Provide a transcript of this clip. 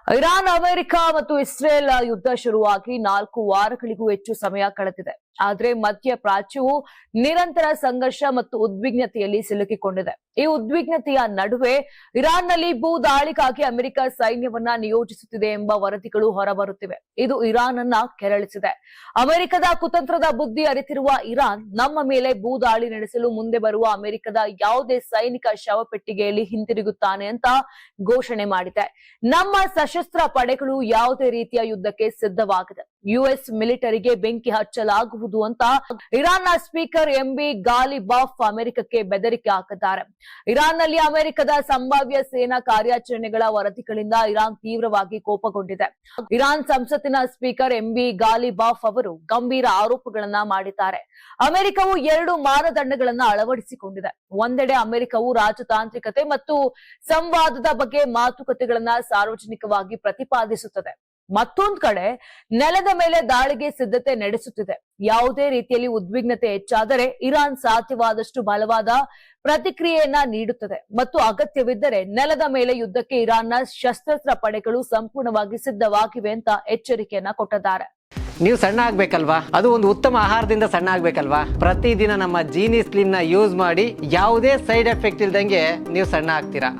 Iran, America ಮತ್ತು Israel ಯುದ್ಧ ಶುರುವಾಗಿ 4 ವಾರಗಳಿಗೂ ಹೆಚ್ಚು ಸಮಯ ಕಳೆದಿದೆ. ಆದರೆ ಮಧ್ಯ ಪ್ರಾಚ್ಯವು ನಿರಂತರ ಸಂಘರ್ಷ ಮತ್ತು ಉದ್ವಿಗ್ನತೆಯಲ್ಲಿ ಸಿಲುಕಿಕೊಂಡಿದೆ. ಈ ಉದ್ವಿಗ್ನತೆಯ ನಡುವೆ ಇರಾನ್ನಲ್ಲಿ ಭೂ ದಾಳಿಗಾಗಿ ಅಮೆರಿಕ ಸೈನ್ಯವನ್ನ ನಿಯೋಜಿಸುತ್ತಿದೆ ಎಂಬ ವರದಿಗಳು ಹೊರಬರುತ್ತಿವೆ. ಇದು ಇರಾನ್ ಅನ್ನ ಕೆರಳಿಸಿದೆ. ಅಮೆರಿಕದ ಕುತಂತ್ರದ ಬುದ್ಧಿ ಅರಿತಿರುವ ಇರಾನ್ ನಮ್ಮ ಮೇಲೆ ಭೂ ದಾಳಿ ನಡೆಸಲು ಮುಂದೆ ಬರುವ ಅಮೆರಿಕದ ಯಾವುದೇ ಸೈನಿಕ ಶವಪೆಟ್ಟಿಗೆಯಲ್ಲಿ ಹಿಂತಿರುಗುತ್ತಾನೆ ಅಂತ ಘೋಷಣೆ ಮಾಡಿದೆ. ನಮ್ಮ ಸಶಸ್ತ್ರ ಪಡೆಗಳು ಯಾವುದೇ ರೀತಿಯ ಯುದ್ಧಕ್ಕೆ ಸಿದ್ಧವಾಗಿದೆ. ಯುಎಸ್ ಮಿಲಿಟರಿಗೆ ಬೆಂಕಿ ಹಚ್ಚಲಾಗುವುದು ಅಂತ ಇರಾನ್ನ ಸ್ಪೀಕರ್ ಎಂಬಿ ಗಾಲಿಬಾಫ್ ಅಮೆರಿಕಕ್ಕೆ ಬೆದರಿಕೆ ಹಾಕಿದ್ದಾರೆ. ಇರಾನ್ನಲ್ಲಿ ಅಮೆರಿಕದ ಸಂಭಾವ್ಯ ಸೇನಾ ಕಾರ್ಯಾಚರಣೆಗಳ ವರದಿಗಳಿಂದ ಇರಾನ್ ತೀವ್ರವಾಗಿ ಕೋಪಗೊಂಡಿದೆ. ಇರಾನ್ ಸಂಸತ್ತಿನ ಸ್ಪೀಕರ್ ಎಂಬಿ ಗಾಲಿಬಾಫ್ ಅವರು ಗಂಭೀರ ಆರೋಪಗಳನ್ನ ಮಾಡಿದ್ದಾರೆ. ಅಮೆರಿಕವು 2 ಮಾನದಂಡಗಳನ್ನ ಅಳವಡಿಸಿಕೊಂಡಿದೆ. ಒಂದೆಡೆ ಅಮೆರಿಕವು ರಾಜತಾಂತ್ರಿಕತೆ ಮತ್ತು ಸಂವಾದದ ಬಗ್ಗೆ ಮಾತುಕತೆಗಳನ್ನ ಸಾರ್ವಜನಿಕವಾಗಿ ಪ್ರತಿಪಾದಿಸುತ್ತದೆ. ಮತ್ತೊಂದು ಕಡೆ ನೆಲದ ಮೇಲೆ ದಾಳಿಗೆ ಸಿದ್ಧತೆ ನಡೆಸುತ್ತಿದೆ. ಯಾವುದೇ ರೀತಿಯಲ್ಲಿ ಉದ್ವಿಗ್ನತೆ ಹೆಚ್ಚಾದರೆ ಇರಾನ್ ಸಾಧ್ಯವಾದಷ್ಟು ಬಲವಾದ ಪ್ರತಿಕ್ರಿಯೆಯನ್ನ ನೀಡುತ್ತದೆ ಮತ್ತು ಅಗತ್ಯವಿದ್ದರೆ ನೆಲದ ಮೇಲೆ ಯುದ್ಧಕ್ಕೆ ಇರಾನ್ನ ಸಶಸ್ತ್ರ ಪಡೆಗಳು ಸಂಪೂರ್ಣವಾಗಿ ಸಿದ್ಧವಾಗಿವೆ ಅಂತ ಎಚ್ಚರಿಕೆಯನ್ನ ಕೊಟ್ಟಿದ್ದಾರೆ. ನೀವು ಸಣ್ಣ ಆಗ್ಬೇಕಲ್ವಾ? ಅದು ಒಂದು ಉತ್ತಮ ಆಹಾರದಿಂದ ಸಣ್ಣ ಆಗ್ಬೇಕಲ್ವಾ? ಪ್ರತಿದಿನ ನಮ್ಮ ಜೀನಿ ಸ್ಲಿಮ್ ನ ಯೂಸ್ ಮಾಡಿ ಯಾವುದೇ ಸೈಡ್ ಎಫೆಕ್ಟ್ ಇಲ್ದಂಗೆ ನೀವು ಸಣ್ಣ ಆಗ್ತೀರಾ.